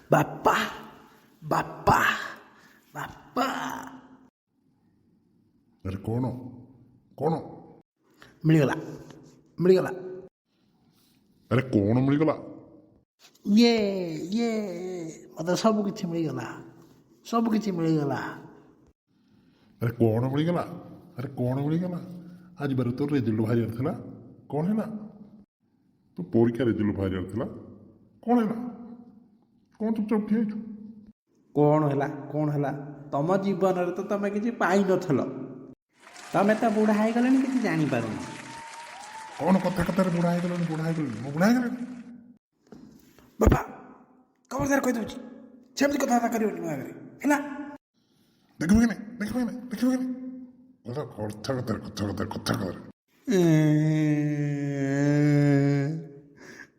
ବାପା ବାପା ବାପା। ଆରେ କ'ଣ କ'ଣ ମିଳିଗଲା ମିଳିଗଲା। ଆରେ କ'ଣ ମିଳିଗଲା? ଇଏ ଇଏ ମୋତେ ସବୁ କିଛି ମିଳିଗଲା, ସବୁ କିଛି ମିଳିଗଲା। ଆରେ କ'ଣ ମିଳିଗଲା? ଆରେ କ'ଣ ମିଳିଗଲା? ଆଜି ବାର ତୋର ରେଜଲ୍ଟ ବାହାରିବାର ଥିଲା, କ'ଣ ହେଲା? ତୋ ପରୀକ୍ଷା ରେଜଲ୍ଟ ବାହାରିବାର ଥିଲା, କ'ଣ ହେଲା? କ'ଣ ଚୁପଚାପ ଠିଆ ହେଇଛୁ? କ'ଣ ହେଲା କ'ଣ ହେଲା? ତମ ଜୀବନରେ ତ ତମେ କିଛି ପାଇନଥିଲ, ତମେ ତ ବୁଢ଼ା ହେଇଗଲେଣି, କିଛି ଜାଣିପାରୁନ। କ'ଣ କଥା କଥାରେ ବୁଢ଼ା ହେଇଗଲାଣି, ବୁଢ଼ା ହେଇଗଲାଣି, ମୁଁ ବୁଢ଼ା ହେଇଗଲାଣି? ବାପା ଖବରଦାର କହିଦେଉଛି, ସେମିତି କଥାବାର୍ତ୍ତା କରିବନି ମୋ ଆଗରେ, ହେଲା? ଦେଖିବୁ କି ନାହିଁ, ଦେଖିବୁ କି ନାହିଁ, ଦେଖିବୁ କି ନାହିଁ? କଥା କଥାରେ କଥା କଥାରେ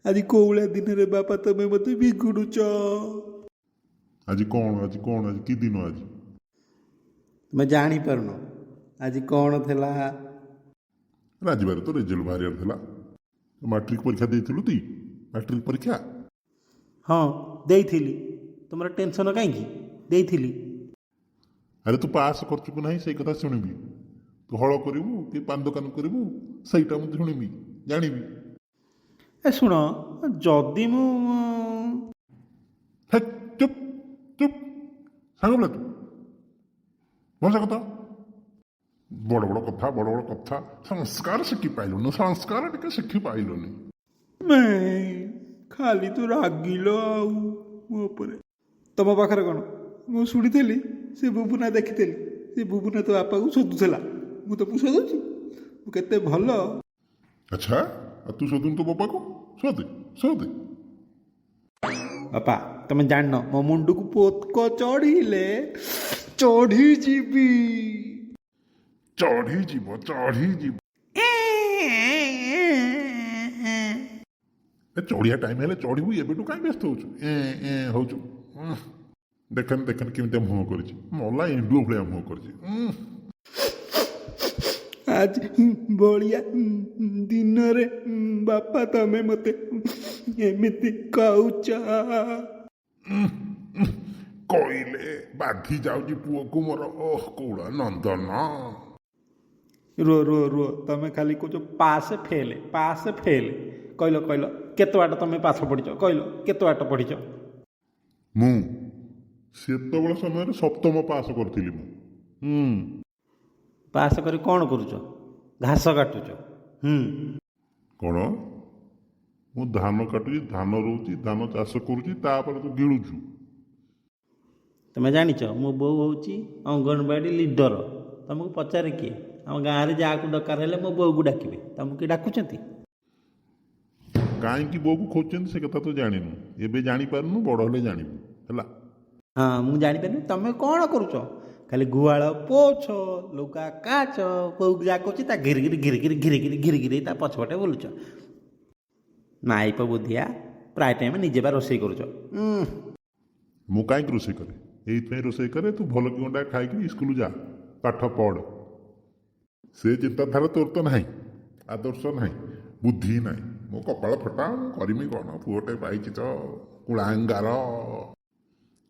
ଆଜି କୋଉ ଭଳିଆ ଦିନରେ ବାପା ତମେ ମତେ ବିଗୁଡୁଛ? ଆଜି କ'ଣ ଆଜି କି ଦିନ ଆଜି? ତମେ ଜାଣିପାରୁନ ଆଜି କ'ଣ ଥିଲା? ଆଜି ବାର ତ ରେଜଲ୍ଟ ବାହାରିବାର ଥିଲା। ମାଟ୍ରିକ ପରୀକ୍ଷା ଦେଇଥିଲୁ ତୁଇ? ମାଟ୍ରିକ ପରୀକ୍ଷା? ହଁ ଦେଇଥିଲି। ତମର ଟେନସନ କାହିଁକି? ଦେଇଥିଲି। ଆରେ ତୁ ପାସ୍ କରୁଛୁ କି ନାହିଁ ସେଇ କଥା ଶୁଣିବି। ତୁ ହଳ କରିବୁ କି ପାନ ଦୋକାନ କରିବୁ ସେଇଟା ମୁଁ ଶୁଣିବି, ଜାଣିବି। ଏ ଶୁଣ, ଯଦି ମୁଁ ହେ ଚୁପ୍ ଚୁପ୍, ସାଙ୍ଗ ପିଲା ତୁ ଭଲସା କଥା, ବଡ଼ ବଡ଼ କଥା, ସଂସ୍କାର ଶିଖି ପାଇଲୁନି, ସଂସ୍କାର ଟିକେ ଶିଖି ପାଇଲୁନି। ଖାଲି ତୁ ରାଗିଲ ଆଉ ମୋ ଉପରେ। ତମ ପାଖରେ କ'ଣ ମୁଁ ଶୁଣିଥିଲି? ସେ ବୁବୁନା ଦେଖିଥିଲି, ସେ ବୁବୁନା ତୋ ବାପାକୁ ଶୋଧୁଥିଲା। ମୁଁ ତମକୁ ଶୋଧୁଛି? ମୁଁ କେତେ ଭଲ। ଆଚ୍ଛା, ଆଉ ତୁ ଶୋଧୁନୁ ତୋ ବାପାକୁ? ଶୋଧେ। ବାପା ତମେ ଜାଣିନ, ମୋ ମୁଣ୍ଡକୁ ପୋକ ଚଢ଼ିଲେ ଚଢ଼ିଯିବି। ଚଢ଼ିଯିବ। ଏ ଚଢ଼ିଆ ଟାଇମ୍ ହେଲେ ଚଢ଼ିବୁ, ଏବେଠୁ କାହିଁ ବ୍ୟସ୍ତ ହଉଛୁ? ହଉଛୁ। ଦେଖନି କେମିତିଆ ମୁହଁ କରିଛି, ମଲା ଏଣ୍ଡୁଅ ଭଳିଆ ମୁହଁ କରିଛି। ଆଜି ବଳିଆ ଦିନରେ ବାପା ତମେ ମତେ ଏମିତି କହୁଛ? କହିଲେ ବାଧି ଯାଉଛି ପୁଅକୁ ମୋର। ଓହ କଉଳା ନନ୍ଦନ। ରୁହ, ତମେ ଖାଲି କହୁଛ ପାସ୍ ଫେଲ୍। କହିଲ କେତେ ବାଟ ତମେ ପାଠ ପଢ଼ିଛ? କହିଲ କେତେ ବାଟ ପଢ଼ିଛ? ମୁଁ ସେତେବେଳେ ସମୟରେ ସପ୍ତମ ପାସ୍ କରିଥିଲି ମୁଁ। ପାସ୍ କରି କ'ଣ କରୁଛ? ଘାସ କାଟୁଛ? କ'ଣ? ମୁଁ ଧାନ କାଟୁଛି, ଧାନ ରହୁଛି, ଧାନ ଚାଷ କରୁଛି, ତାପରେ ତୁ ଗିଳୁଛୁ। ତମେ ଜାଣିଛ ମୋ ବୋଉ ହେଉଛି ଅଙ୍ଗନବାଡ଼ି ଲିଡର। ତମକୁ ପଚାରେ କିଏ? ଆମ ଗାଁରେ ଯାହାକୁ ଦରକାର ହେଲେ ମୋ ବୋଉକୁ ଡାକିବେ। ତମକୁ କିଏ ଡାକୁଛନ୍ତି? କାହିଁକି ବୋଉକୁ ଖୋଜୁଛନ୍ତି ସେ କଥା ତୁ ଜାଣିନୁ, ଏବେ ଜାଣିପାରୁନୁ, ବଡ଼ ହେଲେ ଜାଣିବୁ, ହେଲା? ହଁ ମୁଁ ଜାଣିପାରିନି। ତମେ କ'ଣ କରୁଛ? ଖାଲି ଗୁହାଳ ପୋଛ, ଲୁଗା କାଚ, ବୋଉକୁ ଯାହା କରୁଛି ତା ଘିରିକିରି ତା ପଛପଟେ ବୁଲୁଛ। ମାଇପ ବୁଦ୍ଧିଆ, ପ୍ରାୟ ଟାଇମ୍ ନିଜେ ବା ରୋଷେଇ କରୁଛ। ମୁଁ କାହିଁକି ରୋଷେଇ କରେ? ଏଇଥିପାଇଁ ରୋଷେଇ କରେ, ତୁ ଭଲ କି ଗଣ୍ଡା ଖାଇକି ସ୍କୁଲ ଯା, ପାଠ ପଢ଼। ସେ ଚିନ୍ତାଧାରା ତୋର ତ ନାହିଁ, ଆଦର୍ଶ ନାହିଁ, ବୁଦ୍ଧି ନାହିଁ। ମୋ କପାଳ ଫଟା, ମୁଁ କରିମି କ'ଣ? ପୁଅଟେ ପାଇଛି ତ କୁଳାଙ୍ଗାର,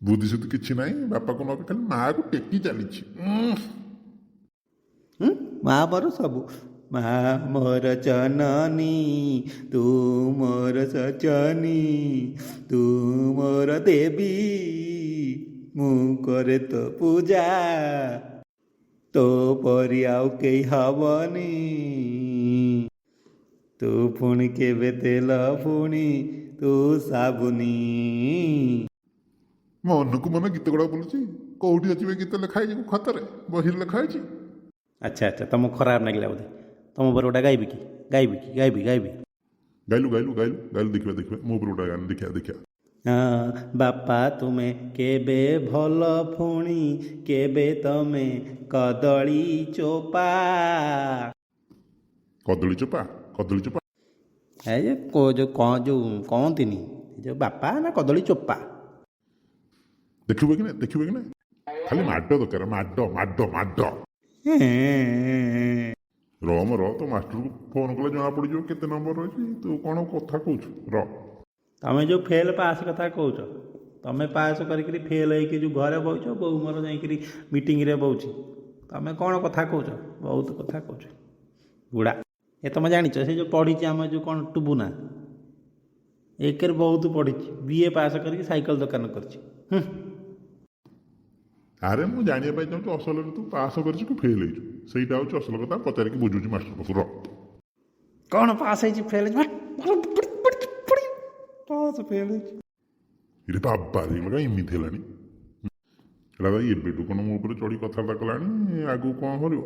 ବୁଦ୍ଧି ସୁଦ୍ଧି କିଛି ନାହିଁ। ବାପାକୁ ନ ଖାଲି ମାଆକୁ ଟେକି ଚାଲିଛି। ମା ମୋର ସବୁ। ମା ମୋର ଜନନୀ, ତୁ ମୋର ସଜନୀ, ତୁ ମୋର ଦେବୀ, ମୁଁ କରେ ତୋ ପୂଜା, ତୋ ପରି ଆଉ କେହି ହବନି। ତୁ ପୁଣି କେବେ ତେଲ, ପୁଣି ତୁ ସାବୁନି। ମନକୁ ମନ ଗୀତ ଗୁଡ଼ା ବୋଲୁଛି। କୋଉଠି ଅଛି ଏ ଗୀତ ଲେଖା ହେଇଛି? ଖତରେ ବହିରେ ଲେଖା ହେଇଛି? ଆଚ୍ଛା ତମକୁ ଖରାପ ଲାଗିଲା ବୋଧେ? ତମ ଉପରେ ଗୋଟେ ଗାଇବି କି? ଗାଇବି। ଗାଇଲୁ ଦେଖିବା ମୋ ଉପରେ ଗୋଟେ ଗାନ ଦେଖିବା। ବାପା ତୁମେ କେବେ ଭଲ, ପୁଣି କେବେ ତମେ କଦଳୀ ଚୋପା। କଦଳୀ ଚୋପା? ଏ ଯୋଉ କହନ୍ତିନି ଯୋଉ ବାପା ନା କଦଳୀ ଚୋପା। ଦେଖିବ କି ନା? ଖାଲି ମାଡ଼ ଦରକାର, ମାଡ଼। ରହ ତ ମାଷ୍ଟରକୁ ଫୋନ୍ କଲେ ଜଣା ପଡ଼ିଯିବ କେତେ ନମ୍ବର ଅଛି। ତୁ କ'ଣ କଥା କହୁଛୁ? ର। ତମେ ଯୋଉ ଫେଲ୍ ପାସ୍ କଥା କହୁଛ, ତମେ ପାସ୍ କରିକିରି ଫେଲ୍ ହେଇକି ଯେଉଁ ଘରେ ବଉଛ, ବୋଉ ମୋର ଯାଇକିରି ମିଟିଂରେ ବଉଛି। ତମେ କ'ଣ କଥା କହୁଛ? ବହୁତ କଥା କହୁଛ ବୁଢ଼ା। ଏ ତମେ ଜାଣିଛ ସେ ଯେଉଁ ପଢ଼ିଛି ଆମ ଯେଉଁ କ'ଣ ଟୁବୁନା, ଏକରେ ବହୁତ ପଢ଼ିଛି, BA ପାସ୍ କରିକି ସାଇକେଲ ଦୋକାନ କରିଛି। ଆରେ ମୁଁ ଜାଣିବା ପାଇଁ ଚାହୁଁଛି ଅସଲରେ ତୁ ପାସ୍ କରିଛୁ କି ଫେଲ୍ ହେଇଛୁ, ସେଇଟା ହେଉଛି ଅସଲ କଥା। ପଚାରିକି ବୁଝୁଛି ମାଷ୍ଟର ପାଖରୁ। ରହ। କ'ଣ ପାସ୍ ହେଇଛି ଫେଲ୍ ହେଇଛି? ପାସ୍ ଫେଲ୍ ହେଇଛି। ଇରେ ବାବା ରେ କାହିଁ ଏମିତି ହେଲାଣି? ଏଟା ଭାଇ ଏବେଠୁ କ'ଣ ମୋ ଉପରେ ଚଢ଼ି କଥାବାର୍ତ୍ତା କଲାଣି, ଆଗକୁ କ'ଣ କରିବ?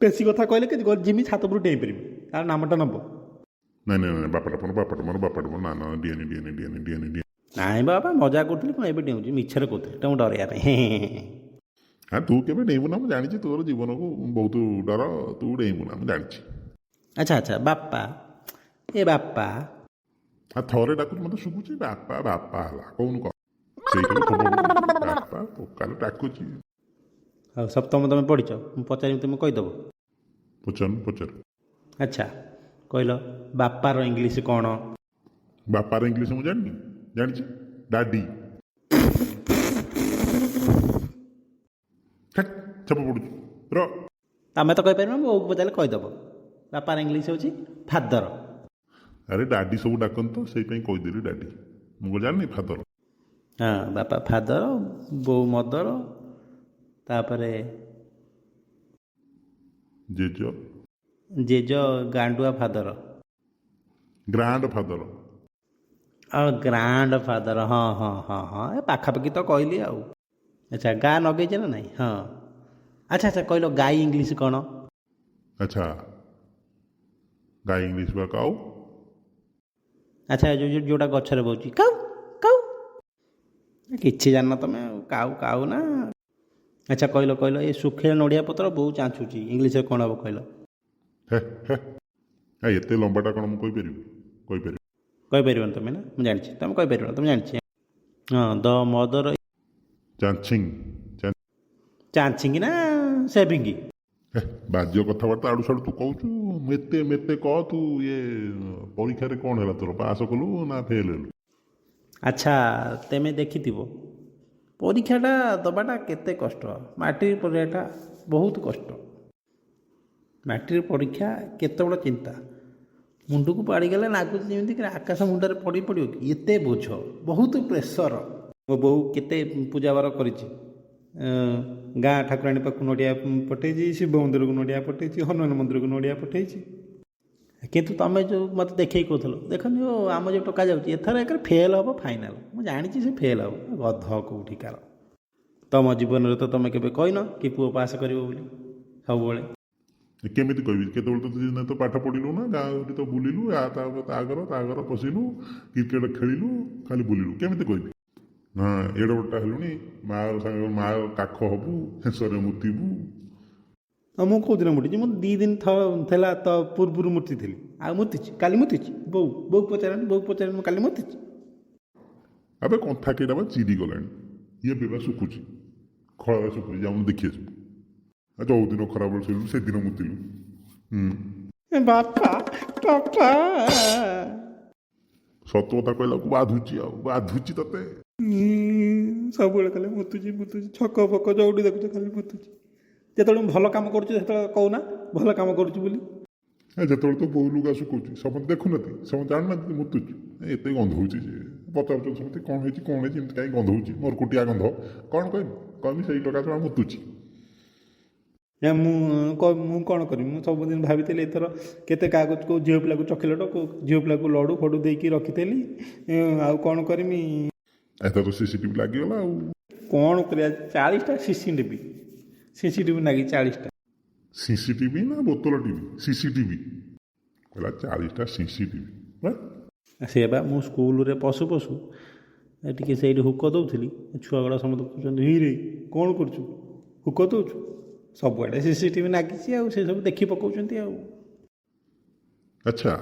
ବେଶୀ କଥା କହିଲେ କି ଜିମି ଛାତ ଉପରୁ ଡେଇଁପାରିବି, ତାର ନାମଟା ନେବ। ନାଇଁ ନାଇଁ ନାଇଁ, ବାପାଟା ମୋର ନା ଡିଏନି। ନାଇଁ ବାବା ମଜା କରୁଥିଲି, କ'ଣ ଏବେ ଡେଉଁଛି? ମିଛରେ କହୁଥିଲି ତମକୁ ଡରେଇବା ପାଇଁ। ହଁ ତୁ କେବେ ଡେଇଁବୁ ନା, ମୁଁ ଜାଣିଛି ତୋର ଜୀବନକୁ ବହୁତ ଡର, ତୁ ଡେଇଁବୁ ନା, ମୁଁ ଜାଣିଛି। ଆଚ୍ଛା ବାପା, ଏ ବାପା। ଆଉ ଥରେ ଡାକୁଛୁ ମୋତେ ଶୁଭୁଛି ବାପା ହେଲା, କହୁନୁ କହ। ସେଇଟା ବାପା ପୋକାଲ ଡାକୁଛି। ହଉ ସପ୍ତମ ତମେ ପଢ଼ିଛ, ମୁଁ ପଚାରିବି ତୁମେ କହିଦେବ। ପଚାର। ଆଚ୍ଛା କହିଲ ବାପାର ଇଂଲିଶ କ'ଣ? ବାପାର ଇଂଲିଶ ମୁଁ ଜାଣିଛି ଡାଡି। ଛାପ ପଡୁଛୁ ର। ତମେ ତ କହିପାରିବ, ବୋଉକୁ ପଚାରିଲେ କହିଦେବ। ବାପାର ଇଂଲିଶ ହେଉଛି ଫାଦର। ଆରେ ଡାଡି ସବୁ ଡାକନ୍ତି ତ, ସେଇପାଇଁ କହିଦେଲି ଡାଡି। ମୁଁ କ'ଣ ଜାଣିନି ଫାଦର? ହଁ ବାପା ଫାଦର, ବୋଉ ମଦର, ତାପରେ ଜେଜ ଗାଣ୍ଡୁଆ ଫାଦର। Grand father. ଆଉ ଗ୍ରାଣ୍ଡ ଫାଦର, ହଁ ଏ ପାଖାପାଖି ତ କହିଲି ଆଉ। ଆଚ୍ଛା ଗା ଲଗେଇଛ ନା ନାଇଁ? ହଁ ଆଚ୍ଛା କହିଲ ଗାଈ ଇଂଲିଶ କ'ଣ? ଆଚ୍ଛା ଗାଈ ଇଂଲିଶ ବା କାଉ। ଆଚ୍ଛା ଯେଉଁଟା ଗଛରେ ବଉଛି କାଉ। କିଛି ଜାଣିନ ତମେ ଆଉ, କାଉ ନା। ଆଚ୍ଛା କହିଲ ଏ ଶୁଖିଲା ନଡ଼ିଆ ପତ୍ର ବୋଉ ଚାଞ୍ଚୁଛି, ଇଂଲିଶରେ କ'ଣ ହେବ କହିଲ? ଏତେ ଲମ୍ବାଟା କ'ଣ ମୁଁ କହିପାରିବି? କହିପାରିବନି ତମେ ନା, ମୁଁ ଜାଣିଛି ତମେ କହିପାରିବନି, ତମେ ଜାଣିଛି। ହଁ ଦ ମଦର ଚାଞ୍ଚିଙ୍ଗ ନା ସେଭିଙ୍ଗ। ବାଜ୍ୟ କଥାବାର୍ତ୍ତା ଆଡ଼ୁ ସାଡ଼ୁ ତୁ କହୁଛୁ। ମେତେ କହ ତୁ, ଇଏ ପରୀକ୍ଷାରେ କ'ଣ ହେଲା ତୋର? ପାସ୍ କଲୁ ନା ଫେଲ୍ ହେଲୁ? ଆଚ୍ଛା ତମେ ଦେଖିଥିବ ପରୀକ୍ଷାଟା ଦେବାଟା କେତେ କଷ୍ଟ। ମାଟ୍ରିକ ପରୀକ୍ଷାଟା ବହୁତ କଷ୍ଟ। ମାଟ୍ରିକ ପରୀକ୍ଷା କେତେ ବଡ଼ ଚିନ୍ତା। ମୁଣ୍ଡକୁ ପାଡ଼ିଗଲେ ଲାଗୁଛି ଯେମିତିକି ଆକାଶ ମୁଣ୍ଡରେ ପଡ଼ିବ କି, ଏତେ ବୋଝ, ବହୁତ ପ୍ରେସର। ମୋ ବୋଉ କେତେ ପୂଜାବାର କରିଛି। ଗାଁ ଠାକୁରାଣୀ ପାଖକୁ ନଡ଼ିଆ ପଠେଇଛି, ଶିବ ମନ୍ଦିରକୁ ନଡ଼ିଆ ପଠେଇଛି, ହନୁମାନ ମନ୍ଦିରକୁ ନଡ଼ିଆ ପଠେଇଛି। କିନ୍ତୁ ତମେ ଯେଉଁ ମୋତେ ଦେଖେଇକି କହୁଥିଲ, ଦେଖନି ଆମ ଯେଉଁ ଟୋକା ଯାଉଛି ଏଥର ଏକରେ ଫେଲ୍ ହେବ ଫାଇନାଲ୍। ମୁଁ ଜାଣିଛି ସେ ଫେଲ୍ ହେବ, ଗଧ କେଉଁଠିକାର। ତମ ଜୀବନରେ ତ ତମେ କେବେ କହିନ କି ପୁଅ ପାସ୍ କରିବ ବୋଲି। ସବୁବେଳେ କେମିତି କହିବି? କେତେବେଳେ ତ ପାଠ ପଢ଼ିଲୁ ନା, ଗାଁରେ ତ ବୁଲିଲୁ, ତା ଘର ପଶିଲୁ, କ୍ରିକେଟ ଖେଳିଲୁ, ଖାଲି ବୁଲିଲୁ। କେମିତି କହିବି? ହଁ ଏଡ଼େ ବଡ଼ଟା ହେଲୁଣି, ମା କାଖ ହବୁ, ଶେଷରେ ମୁତିବୁ। ମୁଁ କେଉଁଦିନ ମୁଟିଛି? ମୁଁ 2 ଦିନ ଥିଲା ତ ପୂର୍ବରୁ ମୁତିଥିଲି। ଆଉ ମୁତିଛି? କାଲି ମୁତିଛି? ବୋଉ ପଚାରନି ମୁଁ କାଲି ମୁତିଛି? ଆବେ କନ୍ଥା କେଇଟା ବା ଚିରି ଗଲାଣି, ଇଏ ବେବା ଶୁଖୁଛି, ଖଳାରେ ଶୁଖୁଛି, ଯାଉନୁ ଦେଖି ଆସିବୁ। ଯୋଉଦିନ ଖରାବେଳେ ଶୋଇଲୁ ସେଦିନ ମୁତିଲୁ। ବାପା ସତ କଥା କହିଲାକୁ ବାଧୁଛି ତତେ। ସବୁବେଳେ ଖାଲି ମୁତୁଛି, ଛକ ଫକ ଯୋଉଠି ଦେଖୁଛ ଖାଲି ମୁତୁଛି। ଯେତେବେଳେ ମୁଁ ଭଲ କାମ କରୁଛି ସେତେବେଳେ କହୁନା ଭଲ କାମ କରୁଛି ବୋଲି। ଯେତେବେଳେ ତ ବୋଉ ଲୁଗା ଶୁଖଉଛି ସମସ୍ତେ ଦେଖୁନାହାନ୍ତି, ସମସ୍ତେ ଜାଣୁନାହାନ୍ତି ମୁତୁଛୁ। ଏତେ ଗନ୍ଧ ହେଉଛି ଯେ ପଚାରୁଛନ୍ତି ସମସ୍ତେ କ'ଣ ହେଇଛି ଏମିତି କାହିଁ ଗନ୍ଧ ହେଉଛି, ମୋର କୁଟିଆ ଗନ୍ଧ। କ'ଣ କହିବି ସେଇ ଟଙ୍କା ଛଡ଼ା ମୁତୁଛି। ମୁଁ କ'ଣ କରିବି? ମୁଁ ସବୁଦିନ ଭାବିଥିଲି ଏଥର କେତେ କାହାକୁ କେଉଁ ଝିଅ ପିଲାକୁ ଚକୋଲେଟ୍, କେଉଁ ଝିଅ ପିଲାକୁ ଲଡ଼ୁ ଫଡ଼ୁ ଦେଇକି ରଖିଥିଲି। ଆଉ କ'ଣ କରିମି? ଏଥର ତ CCTV ଲାଗିଗଲା ଆଉ କ'ଣ କରିବା? 40ଟା CCTV ଲାଗି 40ଟା। CCTV ନା ବୋତଲ ଟିଭି? CCTV କହିଲା 40ଟା CCTV। ସେ ବା ମୁଁ ସ୍କୁଲରେ ପଶୁ ଟିକେ ସେଇଠି ହୁକ ଦେଉଥିଲି, ଛୁଆଗୁଡ଼ା ସମସ୍ତେ କହୁଛନ୍ତି ହିରେ କ'ଣ କରୁଛୁ, ହୁକ ଦେଉଛୁ? ସବୁଆଡ଼େ CCTV ଲାଗିଛି ଆଉ, ସେସବୁ ଦେଖି ପକାଉଛନ୍ତି ଆଉ। ଆଚ୍ଛା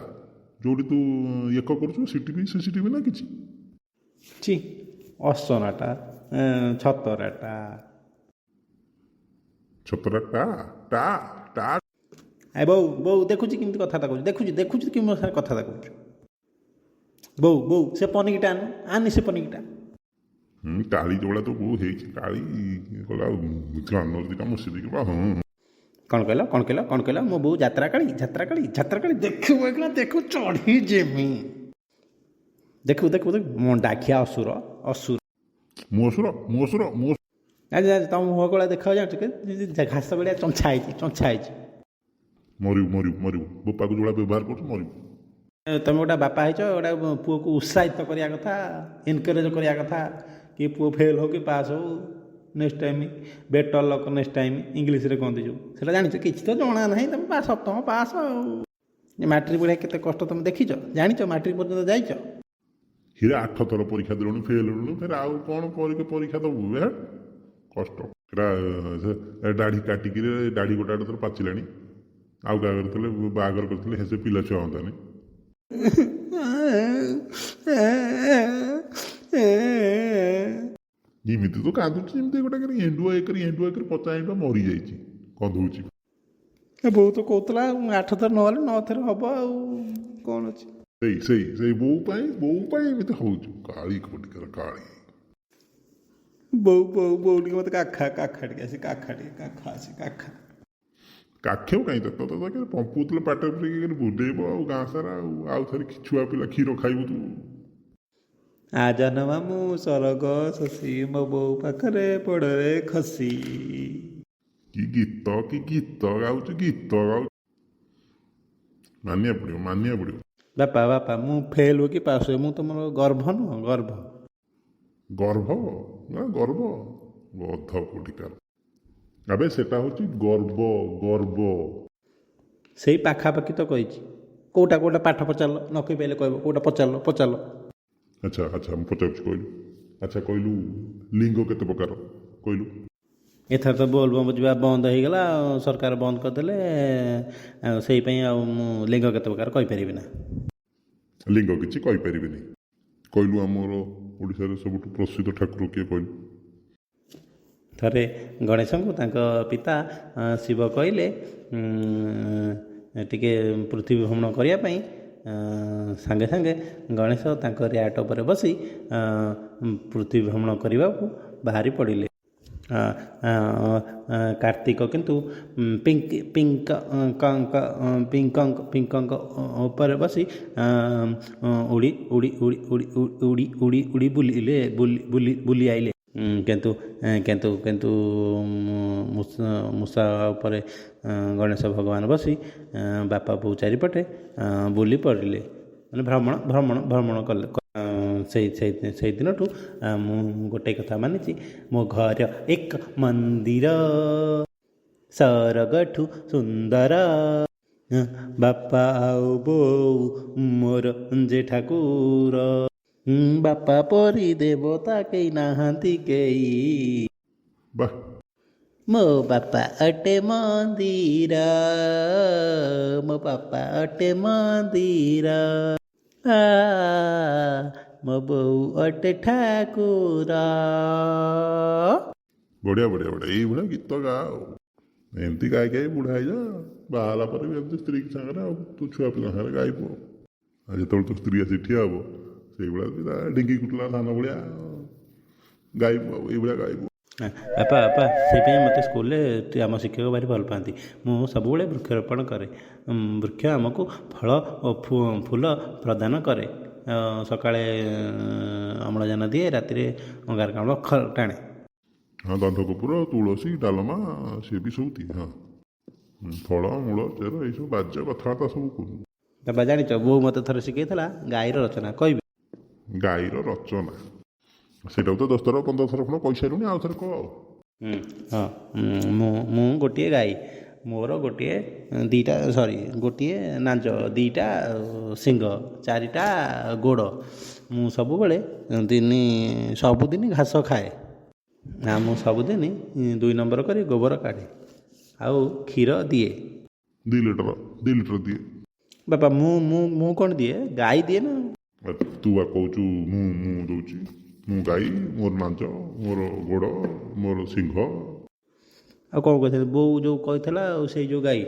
ଯେଉଁଠି ତୁ କରୁଛୁ CCTV ଲାଗିଛି? ଅସନାଟା, ଛତରାଟା। ବୋଉ ଦେଖୁଛି କେମିତି କଥାବାର୍ତ୍ତା କରୁଛୁ, ଦେଖୁଛି କେମିତି ମୋ ସାଙ୍ଗେ କଥାବାର୍ତ୍ତା କରୁଛୁ। ବୋଉ ସେ ପନିକିଟା ଆନି ସେ ପନିକିଟା। କାଳି ଯୋଉଭଳିଆ ତ ବୋଉ ହେଇଛି କାଳି କହିଲା କାନର ଦିଟା ମୁସି ଦେଇକି ବା ହଁ କ'ଣ କହିଲ ମୋ ବୋଉ ଯାତ୍ରା କାଳି ଦେଖିବୁ ଏଇନା ଦେଖିବୁ ଚଢ଼ି ଯେମି ଦେଖିବୁ ମଣ୍ଡାଖିଆ ଅସୁର ମୁଁ ଅସୁର ଆଜି ତମ ମୁହଁ କଳା ଦେଖାଯାଉ ଜାଣିଛୁ କି ଘାସ ଭଳିଆ ଚଞ୍ଛା ହେଇଛି ମରିବୁ ବୋପାକୁ ଯୋଉଭଳିଆ ବ୍ୟବହାର କରୁଛୁ ମରିବୁ। ତମେ ଗୋଟେ ବାପା ହେଇଛ ଗୋଟେ ପୁଅକୁ ଉତ୍ସାହିତ କରିବା କଥା ଏନକରେଜ କରିବା କଥା କି ପୁଅ ଫେଲ୍ ହଉ କି ପାସ୍ ହଉ next time better luck next time ଇଂଲିଶରେ କହନ୍ତି ଯେଉଁ ସେଇଟା ଜାଣିଛ କିଛି ତ ଜଣା ନାହିଁ ତମେ ସପ୍ତମ ପାସ୍ ଆଉ ମାଟ୍ରିକ ପଢ଼ିବା କେତେ କଷ୍ଟ ତମେ ଦେଖିଛ ଜାଣିଛ ମାଟ୍ରିକ ପର୍ଯ୍ୟନ୍ତ ଯାଇଛ। ହୀରା 8 ଥର ପରୀକ୍ଷା ଦେଲୁଣି ଫେଲ୍ ହେଲୁଣି ଫେରେ ଆଉ କ'ଣ ପରୀକ୍ଷା ଦେବୁ କଷ୍ଟ ସେଟା ଦାଢ଼ି କାଟିକିରି ଦାଢ଼ି ଗୋଟେ ଥର ପାଚିଲାଣି ଆଉ କାହା କରିଥିଲେ ବାହାଘର କରିଥିଲେ ସେ ପିଲା ଛୁଆ ହୁଅନ୍ତାନି। ଏମିତି ତ କାନ୍ଦୁଛି ଯେମିତି ଗୋଟେ ଏଣ୍ଡୁଆ ଏକରି ପଚା ଏଣ୍ଡୁଆ ମରିଯାଇଛି କନ୍ଦଉଛି। ବୋଉ ତ କହୁଥିଲା 8 ଥର ନହେଲେ 9 ଥର ହବ ଆଉ କ'ଣ ଅଛି। ସେଇ ବୋଉ ପାଇଁ ଏମିତି ହଉଛୁ କାଳି କୋଟିକର କାଳି। ବୋଉ ଟିକେ ମତେ କାଖା କାଖେଉ କାହିଁ ତ ପମ୍ପୁଥିଲେ ପାଟିରେ ପୁରେଇକି ବୁଧେଇବ ଆଉ ଗାଁ ସାରା ଆଉ ଥରେ ଛୁଆ ପିଲା କ୍ଷୀର ଖାଇବୁ ତୁ। ଆଜନ ମାମୁଁ ସରଗ ଶଶୀ ମୋ ବୋଉ ପାଖରେ ପଡ଼ରେ ଖସି। କି ଗୀତ ଗାଉଛୁ ମାନିବାକୁ ପଡ଼ିବ। ବାପା ମୁଁ ଫେଲ୍ ହୁଏ କି ପାସ୍ ହୁଏ ମୁଁ ତମର ଗର୍ଭ ନୁହଁ ଗର୍ଭ ଗଧ କୋଟିକାର ଆବେ ସେଟା ହଉଛି ଗର୍ବ ସେଇ ପାଖାପାଖି ତ କହିଛି କୋଉଟା ପାଠ ପଚାରିଲ ନ କହିପାରିଲେ କହିବ କୋଉଟା ପଚାରିଲ। ଆଚ୍ଛା ମୁଁ ପଚାରୁଛି କହିଲୁ ଲିଙ୍ଗ କେତେ ପ୍ରକାର କହିଲୁ। ଏଥର ତ ବୋଲବମ୍ ଯିବା ବନ୍ଦ ହେଇଗଲା ସରକାର ବନ୍ଦ କରିଦେଲେ ସେଇପାଇଁ ଆଉ ମୁଁ ଲିଙ୍ଗ କେତେ ପ୍ରକାର କହିପାରିବି ନା। ଲିଙ୍ଗ କିଛି କହିପାରିବିନି କହିଲୁ ଆମର ଓଡ଼ିଶାରେ ସବୁଠୁ ପ୍ରସିଦ୍ଧ ଠାକୁର କିଏ କହିଲୁ। ଥରେ ଗଣେଶଙ୍କୁ ତାଙ୍କ ପିତା ଶିବ କହିଲେ ଟିକେ ପୃଥିବୀ ଭ୍ରମଣ କରିବା ପାଇଁ ସାଙ୍ଗେ ସାଙ୍ଗେ ଗଣେଶ ତାଙ୍କ ରିଆଟ ଉପରେ ବସି ପୃଥିବୀ ଭ୍ରମଣ କରିବାକୁ ବାହାରି ପଡ଼ିଲେ। କାର୍ତ୍ତିକ କିନ୍ତୁ ପିଙ୍କଙ୍କ ଉପରେ ବସି ଉଡ଼ି ବୁଲି ଆଇଲେ କିନ୍ତୁ ମୂଷା ଉପରେ ଗଣେଶ ଭଗବାନ ବସି ବାପା ବୋଉ ଚାରିପଟେ ବୁଲି ପଡ଼ିଲେ ମାନେ ଭ୍ରମଣ କଲେ। ସେଇ ଦିନଠୁ ମୁଁ ଗୋଟେ କଥା ମାନିଛି ମୋ ଘର ଏକ ମନ୍ଦିର ସରଗଠୁ ସୁନ୍ଦର ବାପା ଆଉ ବୋଉ ମୋର ଯେ ଠାକୁର ବାପା ପରି ଦେବତା କେହି ନାହାନ୍ତି କେହି ମୋ ବାପା ଅଟେ ମନ୍ଦିର ମୋ ବାପା ଅଟେ ମନ୍ଦିର ମୋ ବୋଉ ଅଟେ ଠାକୁର। ବଢ଼ିଆ ଏଇଭଳିଆ ଗୀତ ଗା ଏମିତି ଗାଇ ବୁଢ଼ା ହେଇଯା ବାହା ହେଲା ପରେ ବି ଏମିତି ସ୍ତ୍ରୀ ସାଙ୍ଗରେ ଆଉ ତୁ ଛୁଆ ପିଲା ସାଙ୍ଗରେ ଗାଇବୁ ଆଉ ଯେତେବେଳେ ତୋ ସ୍ତ୍ରୀ ଆସି ଠିଆ ହବ ସେଇଭଳିଆ ଡିଙ୍ଗି କୁଟିଲା ଧାନ ଭଳିଆ ଗାଇବୁ ଆଉ ଏଇଭଳିଆ ଗାଇବୁ। ବାପା ସେଇପାଇଁ ମୋତେ ସ୍କୁଲରେ ଆମ ଶିକ୍ଷକ ଭାରି ଭଲ ପାଆନ୍ତି। ମୁଁ ସବୁବେଳେ ବୃକ୍ଷରୋପଣ କରେ। ବୃକ୍ଷ ଆମକୁ ଫଳ ଓ ଫୁଲ ପ୍ରଦାନ କରେ। ସକାଳେ ଅମ୍ଳଜାନ ଦିଏ ରାତିରେ ଅଙ୍ଗାରକାମ୍ଳ ଟାଣେ। ହଁ ଗନ୍ଧକର୍ପୂର ତୁଳସୀ ଡାଲମା ସିଏ ବି ସବୁ ଦିଏ। ହଁ ଫଳ ମୂଳ ଚେର ଏଇସବୁ ବାଜ୍ୟ କଥାବାର୍ତ୍ତା ସବୁ କରୁ। ବାପା ଜାଣିଛ ବୋଉ ମୋତେ ଥରେ ଶିଖେଇଥିଲା ଗାଈର ରଚନା କହିବି। ଗାଈର ରଚନା ସେଇଟାକୁ ତ 10 ଥର 15 ଥର ଖଣ୍ଡ କହିସାରିଲୁଣି ଆଉ ଥରେ କହ ଆଉ। ହଁ ମୁଁ ଗୋଟିଏ ଗାଈ ମୋର ଗୋଟିଏ ନାଞ୍ଜ 2ଟା ଶିଙ୍ଗ 4ଟା ଗୋଡ଼ ମୁଁ ସବୁଦିନ ଘାସ ଖାଏ। ମୁଁ ସବୁଦିନ 2 ନମ୍ବର କରି ଗୋବର କାଢ଼େ ଆଉ କ୍ଷୀର ଦିଏ 2 ଲିଟର ଦିଏ। ବାପା ମୁଁ କ'ଣ ଦିଏ ଗାଈ ଦିଏ ନା। ତୁ ବା କହୁଛୁ ମୁଁ ଦଉଛି ମୁଁ ଗାଈ ମୋର ନାଞ୍ଜ ମୋର ଗୋଡ଼ ମୋର ସିଂହ ଆଉ କ'ଣ କହିଥିଲି ବୋଉ ଯେଉଁ କହିଥିଲା ଆଉ ସେଇ ଯେଉଁ ଗାଈ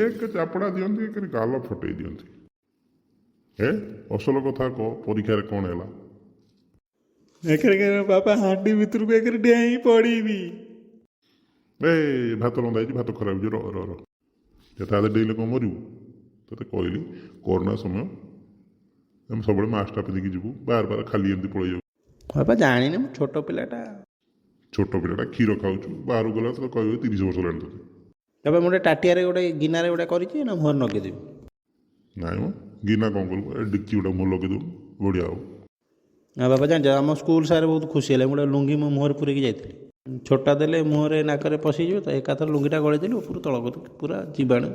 ଏକ ଚାପଡ଼ା ଦିଅନ୍ତି ଏକରେ ଗାଲ ଫଟେଇ ଦିଅନ୍ତି। ଅସଲ କଥା କହ ପରୀକ୍ଷାରେ କ'ଣ ହେଲା। ଏକରେ ବାପା ହାଣ୍ଡି ଭିତରକୁ ଏକରେ ଡେଇଁ ପଡ଼ିବି। ଏ ଭାତ ରନ୍ଧା ହେଇଛି, ଭାତ ଖରାପ ହେଇଛି, ର ଯେତେ ହାତେ ଡେଇଁଲେ କ'ଣ ମରିବୁ? ତୋତେ କହିଲି କରୋନା ସମୟ ଆମେ ସବୁବେଳେ ମାସ୍କଟା ପିନ୍ଧିକି ଯିବୁ, ବାର ଖାଲି ଏମିତି ପଳେଇ ଯାଉ। ବାପା ଜାଣିନି ମୁଁ ଛୋଟ ପିଲାଟା। ଛୋଟ ପିଲାଟା କ୍ଷୀର ଖାଉଛୁ, ବାହାରକୁ ଗଲା ତୋତେ କହିବ 30 ବର୍ଷ ହେଲାଣି ତୋତେ। ତାପରେ ମୁଁ ଗୋଟେ ଟାଟିଆରେ ଗୋଟେ ଗିନାରେ ଗୋଟେ କରିଛି ନା ମୁହଁରେ ଲଗେଇଦେବି। ନାଇଁ ମ ଗିନା କ'ଣ କରିବୁ, ଏ ଡିକ୍ଚି ଗୋଟେ ମୁହଁ ଲଗେଇ ଦେବୁ, ବଢ଼ିଆ ହବ। ଆଉ ବାପା ଜାଣିଛ ଆମ ସ୍କୁଲ ସାର୍ ବହୁତ ଖୁସି ହେଲେ। ମୁଁ ଗୋଟେ ଲୁଙ୍ଗି ମୋ ମୁହଁରେ ପୁରେଇକି ଯାଇଥିଲି। ଛୋଟା ଦେଲେ ମୁହଁରେ ନାକରେ ପଶିଯିବ ତ ଏକାଥରେ ଲୁଙ୍ଗିଟା ଗଳେଇ ଦେଲି ଉପରୁ ତଳ କରିକି ପୁରା ଜୀବାଣୁ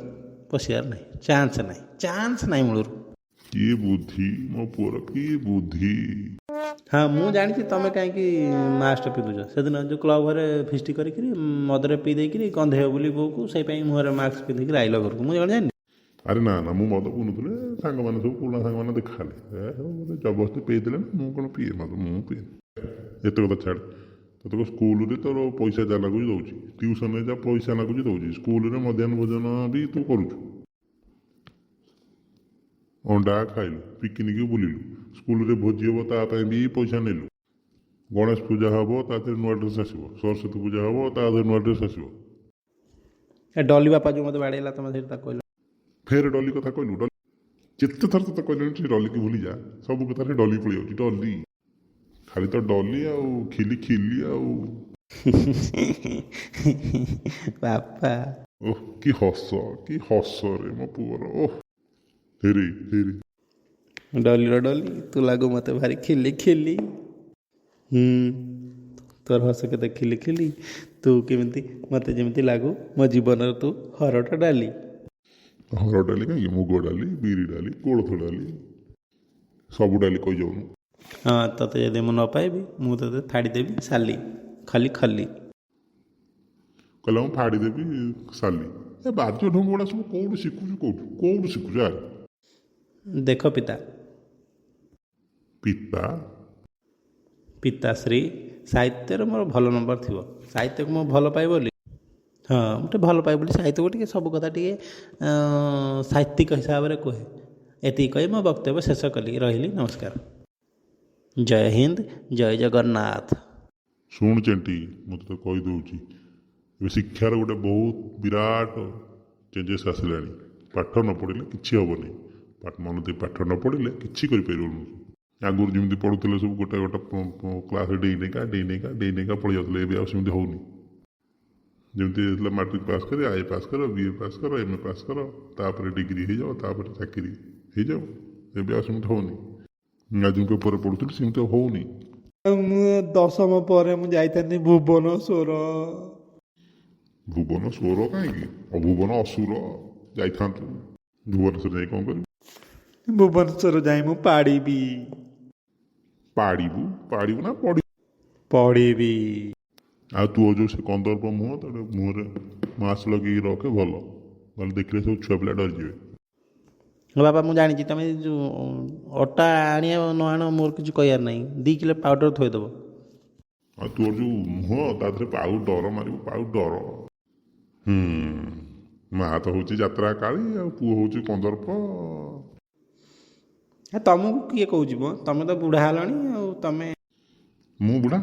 ପଶିବାର ନାହିଁ, ଚାନ୍ସ ନାହିଁ ମୂଳରୁ। କି ବୁଦ୍ଧି ମୋ ପୁଅର, କି ବୁଦ୍ଧି। ହଁ ମୁଁ ଜାଣିଛି ତମେ କାହିଁକି ମାସ୍କ ପିନ୍ଧୁଛ। ସେଦିନ ଯେଉଁ କ୍ଲବ୍ ଘରେ ଫିଷ୍ଟି କରିକିରି ମଦରେ ପିଇ ଦେଇକିରି ଗନ୍ଧେଇବ ବୋଲି ବୋଉକୁ, ସେଇ ପାଇଁ ମୁହଁରେ ମାସ୍କ ପିନ୍ଧିକି ଆଇଲ ଘରକୁ। ମୁଁ ଜାଣିନି। ଆରେ ନା ମୁଁ ମଦ ପିଉନଥିଲେ, ସାଙ୍ଗମାନେ ସବୁ ପୁରୁଣା ସାଙ୍ଗମାନେ ଦେଖାହେଲେ, ମୋତେ ଜବରଦସ୍ତି ପିଇଦେଲେ ନା, ମୁଁ କ'ଣ ପିଏ ମଦ, ମୁଁ ପିଏ। ଏତେ କଥା ଛାଡ଼, ତୋତେ ସ୍କୁଲରେ ତୋର ପଇସା ଯାହା ଲାଗୁଛି ଦେଉଛି, ଟ୍ୟୁସନରେ ଯାହା ପଇସା ଲାଗୁଛି ଦେଉଛି, ସ୍କୁଲରେ ମଧ୍ୟାହ୍ନ ଭୋଜନ ବି ତୁ କରୁଛୁ। ଅଣ୍ଡା ଖାଇଲୁ, ପିକନିକ୍ ବୁଲିଲୁ, ସ୍କୁଲରେ ଭୋଜି ହେବ ତା ପାଇଁ ବି ପଇସା ନେଲୁ। ଗଣେଶ ପୂଜା ହେବ ତା ଦେହରେ ନୂଆ ଡ୍ରେସ୍ ଆସିବ, ସରସ୍ୱତୀ ପୂଜା ହେବ ତା ଦେହରେ ନୂଆ ଡ୍ରେସ୍ ଆସିବ। ଏ ଡଲି ବାପା ଯେଉଁ ମୋତେ ବାଡ଼େଇଲା ତମେ ସେଇଠି ତାକୁ କହିଲ। ଫେର ଡଲି କଥା କହିଲୁ, ଡଲି ଯେତେ ଥର ତୋତେ କହିଲେଣି ସେ ଡଲିକି ଭୁଲିଯା, ସବୁ କଥାରେ ଡଲି ପଳେଇ ଯାଉଛି, ଡଲି ଖାଲି ତ ଡଲି ଆଉ ଖିଲି ଆଉ। ବାପା ଓହ କି ହସ ରେ ମୋ ପୁଅର, ଓହ ହେରି ଡଲିର ଡଲି ତୁ ଲାଗୁ ମୋତେ ଭାରି ଖିଲି। ତୋର ହସ କେତେ ଖିଲି, ତୁ କେମିତି ମୋତେ ଯେମିତି ଲାଗୁ ମୋ ଜୀବନର ତୁ ହରଟ ଡାଲି। ହରଡ଼ ଡାଲି କାହିଁକି, ମୁଗ ଡାଲି, ବିରି ଡାଲି, କୋଳଥ ଡାଲି, ସବୁ ଡାଲି କହିଯାଉନୁ। ହଁ ତୋତେ ଯଦି ମୁଁ ନ ପାଇବି ମୁଁ ତୋତେ ଛାଡ଼ିଦେବି ସାଲି, ଖାଲି କହିଲା ମୁଁ ଫାଡ଼ିଦେବି ସାଲି। ଏ ବାଦ୍ୟ ଢଙ୍ଗ ଗୁଡ଼ା ସବୁ କୋଉଠୁ ଶିଖୁଛୁ ଆରେ? ଦେଖ ପିତାଶ୍ରୀ ସାହିତ୍ୟରେ ମୋର ଭଲ ନମ୍ବର ଥିବ। ସାହିତ୍ୟକୁ ମୁଁ ଭଲ ପାଏ ବୋଲି, ହଁ ମୁଁ ଟିକେ ଭଲ ପାଏ ବୋଲି ସାହିତ୍ୟକୁ ଟିକେ ସବୁ କଥା ଟିକେ ସାହିତ୍ୟିକ ହିସାବରେ କୁହେ। ଏତିକି କହି ମୋ ବକ୍ତବ୍ୟ ଶେଷ କଲି, ରହିଲି, ନମସ୍କାର। ଜୟ ହିନ୍ଦ, ଜୟ ଜଗନ୍ନାଥ। ଶୁଣ ଚେଣ୍ଟି, ମୁଁ ତୋତେ କହିଦେଉଛି, ଏବେ ଶିକ୍ଷାର ଗୋଟେ ବହୁତ ବିରାଟ ଚେଞ୍ଜେସ୍ ଆସିଲାଣି। ପାଠ ନ ପଢ଼ିଲେ କିଛି ହେବନି, ମନ ଦେଇ ପାଠ ନ ପଢ଼ିଲେ କିଛି କରିପାରିବନି। ଆଗରୁ ଯେମିତି ପଢ଼ୁଥିଲେ ସବୁ ଗୋଟେ କ୍ଲାସ୍ରେ ଡେଇନେକା ପଳେଇ ଯାଉଥିଲେ, ଏବେ ଆଉ ସେମିତି ହେଉନି। ଯେମିତି ହେଇଥିଲା ମାଟ୍ରିକ ପାସ୍ କରି ଆଇ ପାସ୍ କର, ବିଏ ପାସ୍ କର, ଏମ୍ଏ ପାସ୍ କର, ତାପରେ ଡିଗ୍ରୀ ହେଇଯାଅ, ତାପରେ ଚାକିରି ହେଇଯାଉ, ଏବେ ଆଉ ସେମିତି ହେଉନି। ଆଜି ପେପରରେ ପଢ଼ୁଥିଲି ସେମିତି ଆଉ ହେଉନି। ମୁଁ 10ମ ପରେ ମୁଁ ଯାଇଥାନ୍ତି ଭୁବନେଶ୍ୱର କାହିଁକି, ଅଭୁବନ ଅସୁର ଯାଇଥାନ୍ତୁ। ଭୁବନେଶ୍ୱର ଯାଇ କ'ଣ କରିବୁ? ଭୁବନେଶ୍ୱର ଯାଇ ମୁଁ ପାଡ଼ିବି ନା ପଢ଼ିବୁ? ପଢ଼ିବି। ଆଉ ତୁ ଯେଉଁ ସେ କନ୍ଦର୍ପ ମୁହଁ, ତାର ମୁହଁରେ ମାସ୍କ ଲଗେଇକି ରଖେ, ଭଲ ନହେଲେ ଦେଖିଲେ ସବୁ ଛୁଆ ପିଲା ଡରିଯିବେ। ବାପା ମୁଁ ଜାଣିଛି ତମେ ଯେଉଁ ଅଟା ଆଣିବ ନ ଆଣ ମୋର କିଛି କହିବାର ନାହିଁ, 2 କିଲୋ ପାଉଡ଼ର ଥୋଇଦେବ। ଆଉ ତୋର ଯେଉଁ ମୁହଁ ତା ଦେହରେ ପାଉଡ଼ର ମାରିବୁ, ପାଉଡ଼ର। ମା ତ ହେଉଛି ଯାତ୍ରା କାଳୀ, ଆଉ ପୁଅ ହେଉଛି କନ୍ଦର୍ପ। ତମକୁ କିଏ କହୁଛି ମ, ତମେ ତ ବୁଢ଼ା ହେଲଣି ଆଉ। ତମେ ମୁଁ ବୁଢ଼ା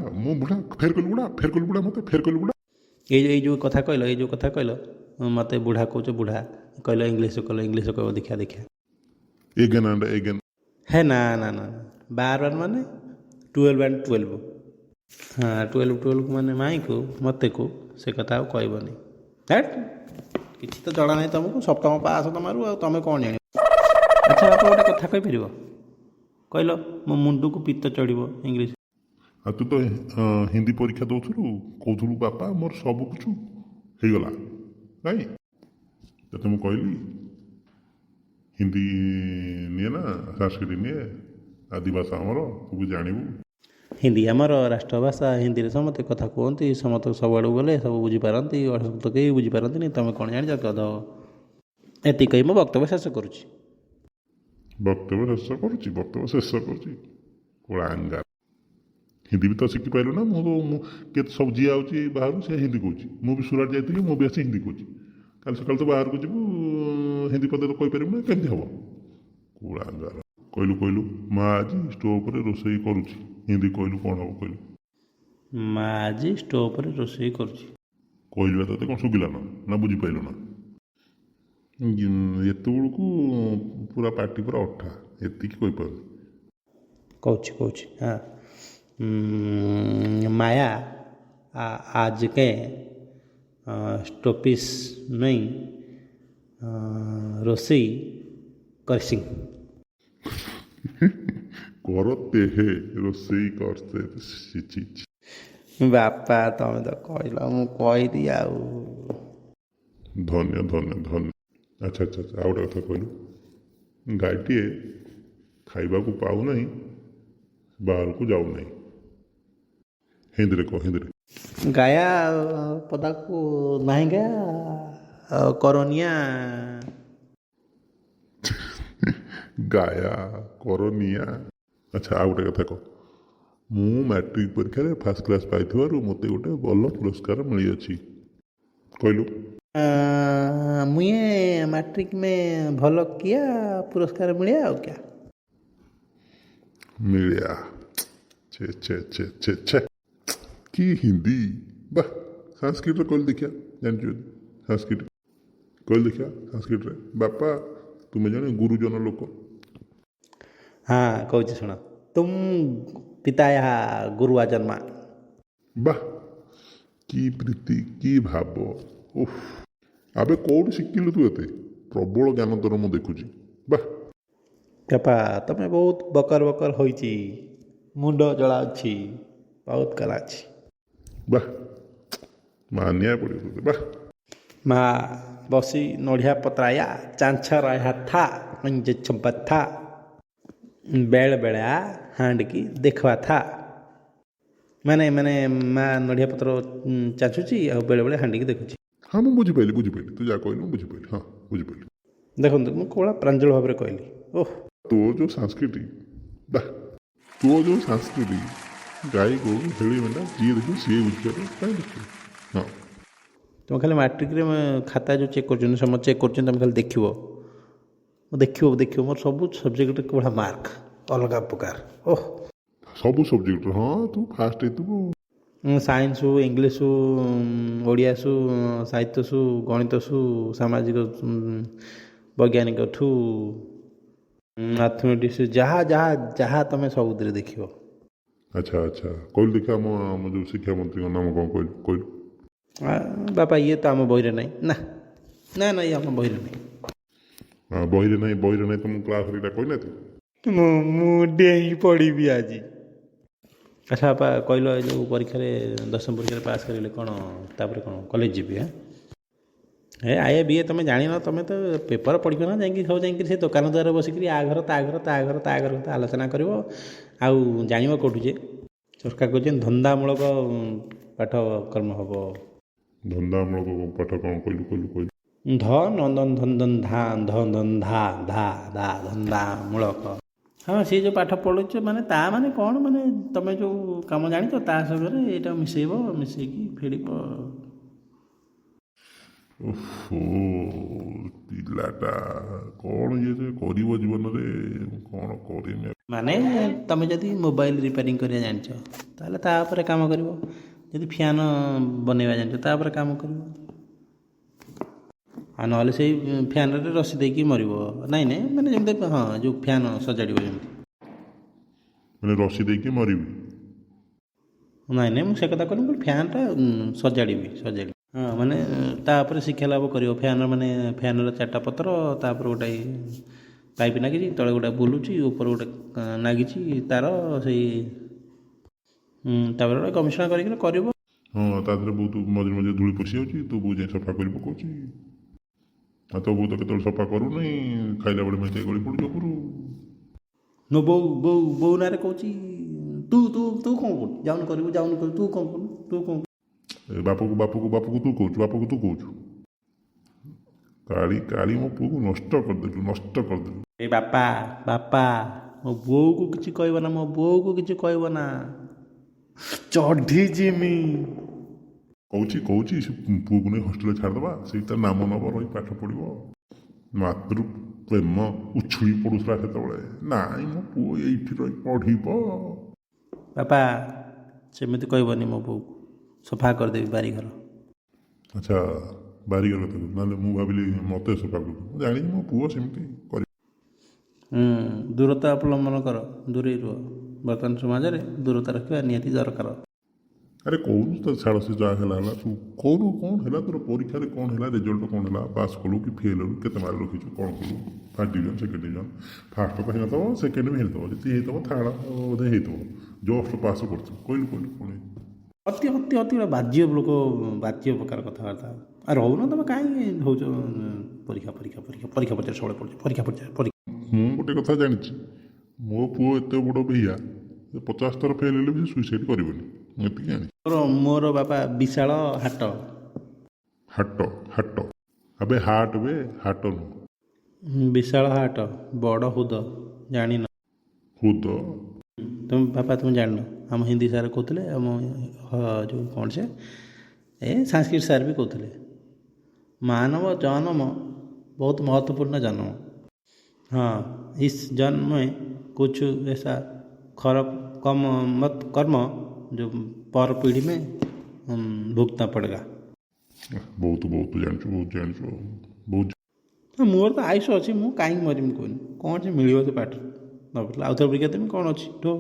ଫେର କଲୁ ବୁଢ଼ା ମୋତେ ଫେର କଲୁ ବୁଢ଼ା। ଏଇ ଯେଉଁ କଥା କହିଲ ମୋତେ ବୁଢ଼ା କହୁଛ, ବୁଢ଼ା କହିଲ, ଇଂଲିଶ କହିବ, ଦେଖିଆ। ଏଗେନ୍ ହେ ନା 12 ମାନେ 12 and 12। ହଁ 12 ମାନେ ମାଇଁକୁ ମତେକୁ ସେ କଥା ଆଉ କହିବନି। କିଛି ତ ଜଣା ନାହିଁ ତମକୁ, ସପ୍ତମ ପାସ ତମାରୁ, ଆଉ ତମେ କ'ଣ ଜାଣିବ? ଆଚ୍ଛା ବାପା ଗୋଟେ କଥା କହିପାରିବ, କହିଲ ମୋ ମୁଣ୍ଡକୁ ପିତ୍ତ ଚଢ଼ିବ ଇଂଲିଶ। ଆଉ ତୁ ତ ହିନ୍ଦୀ ପରୀକ୍ଷା ଦେଉଥିଲୁ, କହୁଥିଲୁ ବାପା ମୋର ସବୁ କିଛି ହେଇଗଲା, କାଇଁ ତତେ ମୁଁ କହିଲି ହିନ୍ଦୀ ନିଏ ନା ସଂସ୍କୃତ ନିଏ, ଆଦିଭାଷା ଆମର, ତୁ ବି ଜାଣିବୁ। ହିନ୍ଦୀ ଆମର ରାଷ୍ଟ୍ରଭାଷା, ହିନ୍ଦୀରେ ସମସ୍ତେ କଥା କୁହନ୍ତି, ସମସ୍ତେ ସବୁଆଡ଼କୁ ଗଲେ ସବୁ ବୁଝିପାରନ୍ତି, ଅସୁବିଧା ତ କେହି ବୁଝିପାରନ୍ତିନି, ତମେ କ'ଣ ଜାଣିଛ କଦ। ଏତିକି କହି ମୋ ବକ୍ତବ୍ୟ ଶେଷ କରୁଛି। ବକ୍ତବ୍ୟ ଶେଷ କରୁଛି କୋଳାଙ୍ଗା। ହିନ୍ଦୀ ବି ତ ଶିଖିପାରିଲୁ ନା। ମୁଁ କେତେ ସବୁ ଯିଏ ଆଉଛି ବାହାରୁ ସେ ହିନ୍ଦୀ କହୁଛି। ମୁଁ ବି ସୁରାଟ ଯାଇଥିଲି, ମୁଁ ବି ଆସି ହିନ୍ଦୀ କହୁଛି। କାଲି ସକାଳେ ତ ବାହାରକୁ ଯିବୁ, ହିନ୍ଦୀ ପଦେ ତ କହିପାରିବୁ ନା, କେମିତି ହେବ? କୋଳାଙ୍ଗାର। କହିଲୁ ମା ଆଜି ଷ୍ଟୋଭରେ ରୋଷେଇ କରୁଛି, ହିନ୍ଦୀ କହିଲୁ କ'ଣ ହବ କହିଲୁ? ମା ଆଜି ଷ୍ଟୋଭରେ ରୋଷେଇ କରୁଛି। କହିଲୁ ବା ତତେ କ'ଣ ଶୁଭିଲା ନା ବୁଝିପାରିଲୁ ନା? ଏତେବେଳକୁ ପୁରା ପାଟି ପୁରା ଅଠା, ଏତିକି କହିପାରୁନି। कौच हाँ माया आज के स्टॉपिस नहीं रोसई करसिंग କରତେ ହେ ରୋଷେଇ କରତେ ଶିଖି। ବାପା ତମେ ତ କହିଲ ମୁଁ କହିଲି ଆଉ। ଧନ୍ୟ ଧନ୍ୟ ଧନ୍ୟ। ଆଚ୍ଛା ଆଚ୍ଛା ଆଚ୍ଛା, ଆଉ ଗୋଟେ କଥା କହିଲୁ, ଗାଈଟିଏ ଖାଇବାକୁ ପାଉନାହିଁ, ବାହାରକୁ ଯାଉନାହିଁ। ହିନ୍ଦୀରେ କହ, ହିନ୍ଦୀରେ। ଗାୟା ପଦାକୁ ନାହିଁ ଗୟା କରନିଆ ଗାୟା କରନିଆ। ଆଚ୍ଛା, ଆଉ ଗୋଟେ କଥା କହ, ମୁଁ ମାଟ୍ରିକ ପରୀକ୍ଷାରେ ଫାର୍ଷ୍ଟ କ୍ଲାସ୍ ପାଇଥିବାରୁ ମୋତେ ଗୋଟେ ଭଲ ପୁରସ୍କାର ମିଳିଅଛି। କହିଲୁ। मुझे मैट्रिक में भल किया पुरस्कार मिले ଆଉ क्या ମିଳିଆ। ଛେ ଛେ ଛେ ଛେ ଛେ, କି ହିନ୍ଦୀ ବା। ସାଂସ୍କ୍ରିଟରେ କହିଲେ ଦେଖିଆ, ଜାଣିଛୁ ଯଦି ସାଂସ୍କ୍ରିଟ କହିଲେ ଦେଖିଆ। ସାଂସ୍କ୍ରିଟରେ ବାପା ତୁମେ ଜଣେ ଗୁରୁଜନ ଲୋକ। हाँ कौच सुन तुम पिताया गुरुआ जन्मा ବା, କି ପ୍ରୀତି, କି ଭାବ। ଓଃ, ଆବେ କୋଉଠୁ ଶିଖିଲୁ ତୁ ଏତେ ପ୍ରବଳ ଜ୍ଞାନ ତୋର ମୁଁ ଦେଖୁଛି। ବା, ବାପା ତମେ ବହୁତ ବକର ବକର ହୋଇଛି, ମୁଣ୍ଡ ଜଳାଉଛି, ବହୁତ କଲା ଅଛି। ବା, ମାନିବାକୁ ପଡ଼ିବ ତୋତେ। ବା, ମା ବସି ନଡ଼ିଆ ପତ୍ରାया ଚାଞ୍ଚ रहा था अंज छुपा था बेल बेड़ा हांड की देखवा था ମାନେ ମାନେ ମା ନଡ଼ିଆ ପତ୍ର ଚାଞ୍ଚୁଛି ଆଉ ବେଳେବେଳେ ହାଣ୍ଡିକି ଦେଖୁଛି। ହଁ ମୁଁ ବୁଝିପାରିଲି ବୁଝିପାରିଲି, ତୁ ଯାହା କହିଲୁ ମୁଁ ବୁଝିପାରିଲି। ହଁ ବୁଝିପାରିଲି। ଦେଖନ୍ତୁ ମୁଁ କେବଳ ପ୍ରାଞ୍ଜଳ ଭାବରେ କହିଲି। ଓହ ତୋ ଯେଉଁ ସଂସ୍କୃତି, ବା ତୋ ଯେଉଁ ସଂସ୍କୃତି, ଗାଈ ଗୋରୁ ଛେଳି ମେଣ୍ଢା ଯିଏ ଦେଖିବ ସିଏ ବୁଝିପାରିବ, କାହିଁ ଦେଖିବ। ହଁ, ତୁମେ ଖାଲି ମାଟ୍ରିକରେ ଖାତା ଯେଉଁ ଚେକ୍ କରୁଛନ୍ତି ସମସ୍ତେ ଚେକ୍ କରୁଛନ୍ତି, ତୁମେ ଖାଲି ଦେଖିବ ଦେଖିବ ମୋର ସବୁ ସବଜେକ୍ଟରେ କେବଳ ମାର୍କ ଅଲଗା ପ୍ରକାର। ଓହ ସବୁ ସବଜେକ୍ଟରେ ହଁ ତୁ ଫାଷ୍ଟ ହେଇଥିବୁ। ସାଇନ୍ସ ହଉ, ଇଂଲିଶ ହଉ, ଓଡ଼ିଆ ହଉ, ସାହିତ୍ୟ ହଉ, ଗଣିତ ହଉ, ସାମାଜିକ ବୈଜ୍ଞାନିକଠୁ ମ୍ୟାଥମେଟିକ୍ସ ଯାହା ଯାହା ଯାହା ତୁମେ ସବୁଥିରେ ଦେଖିବ। ଆଚ୍ଛା ଆଚ୍ଛା, କହିଲୁ ଦେଖିବା ଆମ ଯେଉଁ ଶିକ୍ଷାମନ୍ତ୍ରୀଙ୍କ ନାମ କ'ଣ କହିଲୁ କହିଲୁ? ବାପା ଇଏ ତ ଆମ ବହିରେ ନାହିଁ। ନା ନା ନା ଇଏ ଆମ ବହିରେ ନାହିଁ। ବହିରେ ନାହିଁ ତ ମୁଁ କ୍ଲାସ୍ରେ ଏଇଟା କହିନାହାନ୍ତି। ମୁଁ ଡେଇଁ ପଡ଼ିବି ଆଜି। ଆଚ୍ଛା ବାପା କହିଲ, ଏ ଯେଉଁ ପରୀକ୍ଷାରେ 10ମ ପରୀକ୍ଷାରେ ପାସ୍ କରିଲେ କ'ଣ ତାପରେ କ'ଣ କଲେଜ ଯିବି? ଆଏ ବିଏ ତୁମେ ଜାଣିନ, ତୁମେ ତ ପେପର ପଢ଼ିବ ନା, ଯାଇକି ସବୁ ଯାଇକି ସେ ଦୋକାନ ଦ୍ୱାର ବସିକିରି ଆ ଘର ତା ଘର ତା ଘର ତା ଘର କଥା ଆଲୋଚନା କରିବ। ଆଉ ଜାଣିବ କେଉଁଠୁ ଯେ ସରକାର କହୁଛନ୍ତି ଧନ୍ଦାମୂଳକ ପାଠକ୍ରମ ହେବ। ଧନ୍ଦାମୂଳକ ପାଠ କ'ଣ କହିଲୁ କହିଲୁ କହିଲୁ? ଧ ନନ୍ଦନ ଧନ୍ଦନ ଧା ଧନ ଧା ଧା ଧା ଧନ୍ଦାମୂଳକ। ହଁ ସିଏ ଯେଉଁ ପାଠ ପଢ଼ୁଛ ମାନେ ତା ମାନେ କ'ଣ, ମାନେ ତୁମେ ଯେଉଁ କାମ ଜାଣିଛ ତା ସାଙ୍ଗରେ ଏଇଟା ମିଶାଇବ, ମିଶାଇକି ଫେଡ଼ିବ। ଓହୋ, ପିଲାଟା କ'ଣ ଇଏ ଯେ କରିବ ଜୀବନରେ, କ'ଣ କରିନି। ମାନେ ତୁମେ ଯଦି ମୋବାଇଲ ରିପେୟାରିଂ କରିବା ଜାଣିଛ ତାହେଲେ ତା ଉପରେ କାମ କରିବ, ଯଦି ଫ୍ୟାନ୍ ବନେଇବା ଜାଣିଛ ତା ଉପରେ କାମ କରିବ, ଆଉ ନହେଲେ ସେଇ ଫ୍ୟାନ୍ରେ ରସି ଦେଇକି ମରିବ। ନାଇଁ ନାଇଁ ମାନେ ଯେମିତି ହଁ ଯେଉଁ ଫ୍ୟାନ୍ ସଜାଡ଼ିବ ଯେମିତି। ମାନେ ରସି ଦେଇକି ମରିବି? ନାଇଁ ନାଇଁ ମୁଁ ସେ କଥା କହିଲି, ମୁଁ କହିଲି ଫ୍ୟାନ୍ଟା ସଜାଡ଼ିବି। ହଁ ମାନେ ତା ଉପରେ ଶିକ୍ଷା ଲାଭ କରିବ। ଫ୍ୟାନ୍ର ମାନେ ଫ୍ୟାନ୍ର 4ଟା ପତ୍ର, ତାପରେ ଗୋଟେ ପାଇପ୍ ଲାଗିଛି, ତଳେ ଗୋଟେ ବୁଲୁଛି, ଉପରେ ଗୋଟେ ଲାଗିଛି ତାର, ସେଇ ତାପରେ ଗୋଟେ ଗବେଷଣା କରିକି କରିବ। ହଁ, ତା ଦେହରେ ବହୁତ ମଝିରେ ମଝିରେ ଧୂଳି ପଶି ଯାଉଛି, ତୁ ବୋଉ ଯାଇ ସଫା କରି ପକାଉଛି। ଆଉ ତୋ ବୋଉ ତ କେତେବେଳେ ସଫା କରୁନାହିଁ, ଖାଇଲା ବେଳେ ମେଞ୍ଚେ ଗଳି ପଡ଼ୁଛି ଉପରୁ। ମୋ ବୋଉ ନାଁରେ କହୁଛି ତୁ ତୁ ତୁ କ'ଣ କରୁଛୁ, ଯାଉନୁ କରିବୁ ତୁ କ'ଣ କରୁଛୁ, ତୁ କ'ଣ? ବାପକୁ ତୁ କହୁଛୁ। କାଳି ମୋ ପୁଅକୁ ନଷ୍ଟ କରିଦେଲୁ। ଏ ବାପା ମୋ ବୋଉକୁ କିଛି କହିବ ନା, ଚଢ଼ି ଯିମି। କହୁଛି ସେ ପୁଅକୁ ନେଇ ହଷ୍ଟେଲରେ ଛାଡ଼ିଦେବା, ସେଇଠି ତାର ନାମ ନବ, ରହି ପାଠ ପଢ଼ିବ। ମାତୃ ପ୍ରେମ ଉଛୁଳି ପଡ଼ୁଥିଲା ସେତେବେଳେ, ନାଇଁ ମୋ ପୁଅ ଏଇଠି ରହି ପଢ଼ିବ। ବାପା ସେମିତି କହିବନି ମୋ ବୋଉକୁ, ସଫା କରିଦେବି ବାରିଘର। ଆଚ୍ଛା ବାରିଘର କଥା କହୁଛୁ। ନହେଲେ ମୁଁ ଭାବିଲି ମୋତେ ସଫା କରୁଛୁ। ମୁଁ ଜାଣିଛି ମୋ ପୁଅ ସେମିତି କରିବ। ଦୂରତା ଅବଲମ୍ବନ କର, ଦୂରେଇ ରୁହ। ବର୍ତ୍ତମାନ ସମାଜରେ ଦୂରତା ରଖିବା ନିହାତି ଦରକାର। ଆରେ କହୁନୁ ତ ଛାଡ଼, ସେ ଯାହା ହେଲା ହେଲା। ତୁ କହୁନୁ କ'ଣ ହେଲା ତୋର ପରୀକ୍ଷାରେ, କ'ଣ ହେଲା ରେଜଲ୍ଟ, କ'ଣ ହେଲା, ପାସ୍ କଲୁ କି ଫେଲ୍ ହେଲୁ, କେତେ ମାର୍କ ରଖିଛୁ, କ'ଣ କଲୁ, first division, second division. First ତ ହେଇନଥିବ, ସେକେଣ୍ଡ ବି ହେଇନଥିବ, ଯଦି ହେଇଥିବ ଥାର୍ଡ଼ ବୋଧେ ହେଇଥିବ, ଜଷ୍ଟ ପାସ୍ କରୁଛୁ। କହିଲୁ କ'ଣ ହେଇଛି? ଅତି ଅତି ଅତି ଗୋଟେ ବାଜ୍ୟ ଲୋକ, ବାଜ୍ୟ ପ୍ରକାର କଥାବାର୍ତ୍ତା। ଆଉ ରହୁନ ତମେ କାହିଁକି ହେଉଛ ପରୀକ୍ଷା ପରୀକ୍ଷା ପରୀକ୍ଷା ପରୀକ୍ଷା ପଚାର ସବୁବେଳେ ପଡ଼ୁଛି, ପରୀକ୍ଷା ପଚାର ପରୀକ୍ଷା। ମୁଁ ଗୋଟେ କଥା ଜାଣିଛି, ମୋ ପୁଅ ଏତେ ବଡ଼ ଭେଇଆ, 50 ଥର ଫେଲ୍ ହେଲେ ବି ସୁଇସାଇଡ଼ କରିବନି। ମୁଁ ଏତିକି ଜାଣିଛି। ମୋର ବାପା ବିଶାଳ ହାଟ। ହାଟ ହାଟ ଆବେ ହାଟ ବେ, ହାଟ ନୁହଁ। ବିଶାଳ ହାଟ, ବଡ଼ ହୁଦ, ଜାଣିନ? ହୁଦ ତୁମେ ବାପା ତୁମେ ଜାଣିନ? ଆମ ହିନ୍ଦୀ ସାର୍ କହୁଥିଲେ, ଆମ ଯେଉଁ କ'ଣ ସେ ସଂସ୍କୃତ ସାର୍ ବି କହୁଥିଲେ, ମାନବ ଜନ୍ମ ବହୁତ महत्वपूर्ण जन्म। हाँ, इस जन्म में कुछ ऐसा खराब कम मत कर्म जो पर पीढ़ी में भुगतना पड़ेगा। ବହୁତ ବହୁତ ଜାଣିଛୁ, ବହୁତ ଜାଣିଛୁ, ବହୁତ। ମୋର ତ ଆୟୁଷ ଅଛି, ମୁଁ କାହିଁକି ମରିବି କହୁନି। କ'ଣ ସେ ମିଳିବ ସେ ପାଠ ନ ପଢ଼ିଲେ ଆଉ ଥରେ ପରୀକ୍ଷା ଦେବି, କ'ଣ ଅଛି ଠୋ।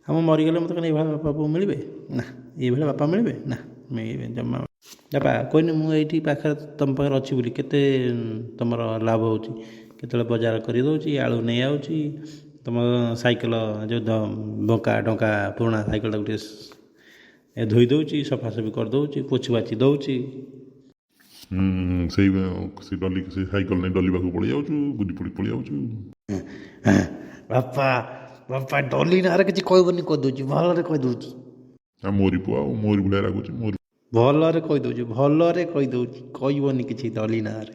ଆମ ମରିଗଲେ ମୋତେ କ'ଣ ଏଇଭଳିଆ ବାପା ବୋଉ ମିଳିବେ? ନା, ଏଇଭଳିଆ ବାପା ମିଳିବେ ନା, ମିଳିବେ ଜମା। ବାପା କହିନି ମୁଁ ଏଇଠି ପାଖରେ ତୁମ ପାଖରେ ଅଛି ବୋଲି କେତେ ତୁମର ଲାଭ ହେଉଛି। କେତେବେଳେ ବଜାର କରିଦେଉଛି, ଆଳୁ ନେଇ ଆଉଛି, ତୁମ ସାଇକେଲ ଯେଉଁ ବଙ୍କା ଡଙ୍କା ପୁରୁଣା ସାଇକେଲଟାକୁ ଟିକେ ଧୋଇ ଦେଉଛି, ସଫାସଫି କରିଦେଉଛି, ପୋଛି ପାଛି ଦେଉଛି। ସେଇ ସେ ଡଲି, ସେ ସାଇକେଲ ନେଇ ଡଲି ପାଖକୁ ପଳେଇ ଯାଉଛୁ, ବୁଲି ପଡ଼ି ପଳେଇ ଯାଉଛୁ। ବାପା ବାପା ଡଲି ନାଁରେ କିଛି କହିବନି, କହିଦେଉଛି, ଭଲରେ କହିଦେଉଛି। ଆଉ ମୋରି ପୁଅ, ଆଉ ମୋରି ଭଳିଆ ଲାଗୁଛି, ମୋରି। ଭଲରେ କହିଦେଉଛି, ଭଲରେ କହିଦେଉଛି, କହିବନି କିଛି ଡଲି ନାଁରେ।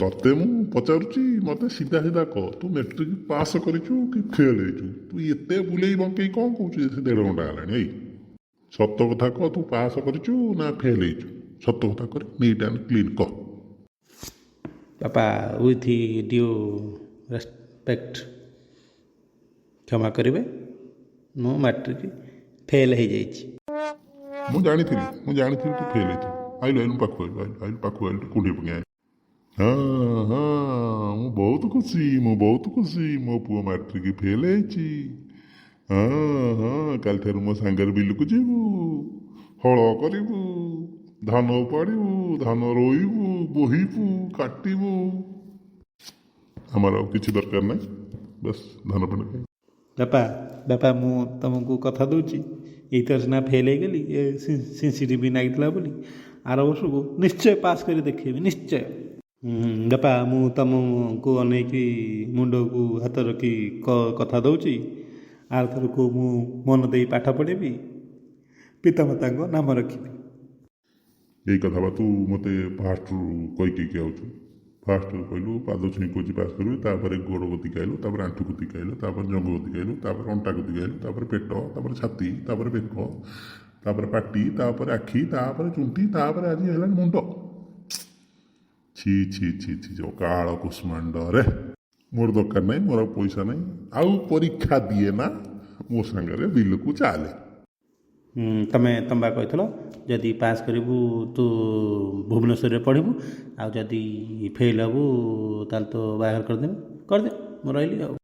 ତତେ ମୁଁ ପଚାରୁଛି, ମୋତେ ସିଧା ସିଧା କହ, ତୁ ମେଟ୍ରିକ୍ ପାସ୍ କରିଛୁ କି ଫେଲ୍ ହେଇଛୁ? ତୁ ଏତେ ବୁଲେଇ ବଙ୍କେଇ କ'ଣ କହୁଛୁ? ସେ 1.5 ଘଣ୍ଟା ହେଲାଣି। ଏଇ ସତ କଥା କହ, ତୁ ପାସ୍ କରିଛୁ ନା ଫେଲ୍ ହେଇଛୁ? ସତ କଥା କରି ନିଟ୍ ଆଣ୍ଡ କ୍ଲିନ୍ କହ। ବାପା ୱିଥ୍ ଡ୍ୟୁ ରେସ୍ପେକ୍ଟ କ୍ଷମା କରିବେ, ମୁଁ ମାଟ୍ରିକ ଫେଲ୍ ହେଇଯାଇଛି। ମୁଁ ଜାଣିଥିଲି ତୁ ଫେଲ୍ ହେଇଥିବୁ। ଆଇଲୁ ପାଖକୁ ଆଇଲୁ କୁଣ୍ଡେଇ ପକେଇ ଆଇଲୁ। ହଁ, ମୁଁ ବହୁତ ଖୁସି, ମୋ ପୁଅ ମାଟ୍ରିକ ଫେଲ୍ ହେଇଛି। ହଁ, କାଲିଠାରୁ ମୋ ସାଙ୍ଗରେ ବିଲକୁ ଯିବୁ, ହଳ କରିବୁ, ଧାନ ଉପାଡ଼ିବୁ, ଧାନ ରୋଇବୁ, ବୋହିବୁ, କାଟିବୁ। ଆମର ଆଉ କିଛି ଦରକାର ନାହିଁ, ବାସ୍ ଧାନ ପେଣ୍ଡ ଖାଇ। ବାପା ମୁଁ ତୁମକୁ କଥା ଦେଉଛି, ଏଇଥର ସିନା ଫେଲ୍ ହେଇଗଲି, ସିନ୍ସିଟିଭ୍ ନାଗିଥିଲା ବୋଲି, ଆର ବର୍ଷକୁ ନିଶ୍ଚୟ ପାସ୍ କରି ଦେଖେଇବି, ନିଶ୍ଚୟ। ବାପା ମୁଁ ତୁମକୁ ଅନେଇକି ମୁଣ୍ଡକୁ ହାତ ରଖି କଥା ଦେଉଛି, ଆରଥରକୁ ମୁଁ ମନ ଦେଇ ପାଠ ପଢ଼ିବି, ପିତାମାତାଙ୍କ ନାମ ରଖିବି। ଏଇ କଥା ବା ତୁ ମୋତେ ଫାଷ୍ଟରୁ କହିକି ଆଉଛୁ। ଫାଷ୍ଟ କହିଲୁ ପାଦ ଛୁଇଁ କହୁଛି ପାସ୍ କରିବୁ, ତାପରେ ଗୋଡ଼ କତିକି ଆଇଲୁ, ତାପରେ ଆଣ୍ଠୁ କତିକି ଆଇଲୁ, ତାପରେ ଜଙ୍ଘ କତିକି ଆଇଲୁ, ତାପରେ ଅଣ୍ଟା କତିକି ଆଇଲୁ, ତାପରେ ପେଟ, ତାପରେ ଛାତି, ତାପରେ ବେକ, ତାପରେ ପାଟି, ତାପରେ ଆଖି, ତାପରେ ଚୁଣ୍ଟି, ତାପରେ ଆଜି ହେଲାଣି ମୁଣ୍ଡ। ଛି ଯୋଉ କାଳ କୁଷ୍ମାଣ୍ଡରେ। ମୋର ଦରକାର ନାହିଁ, ମୋର ଆଉ ପଇସା ନାହିଁ, ଆଉ ପରୀକ୍ଷା ଦିଏ ନା, ମୋ ସାଙ୍ଗରେ ବିଲକୁ ଚାଲେ। ତମେ ବା କହିଥିଲ ଯଦି ପାସ୍ କରିବୁ ତୁ ଭୁବନେଶ୍ୱରରେ ପଢ଼ିବୁ, ଆଉ ଯଦି ଫେଲ୍ ହେବୁ ତାହେଲେ ତ ବାହାଘର କରିଦେବି। କରିଦେ, ମୁଁ ରହିଲି ଆଉ।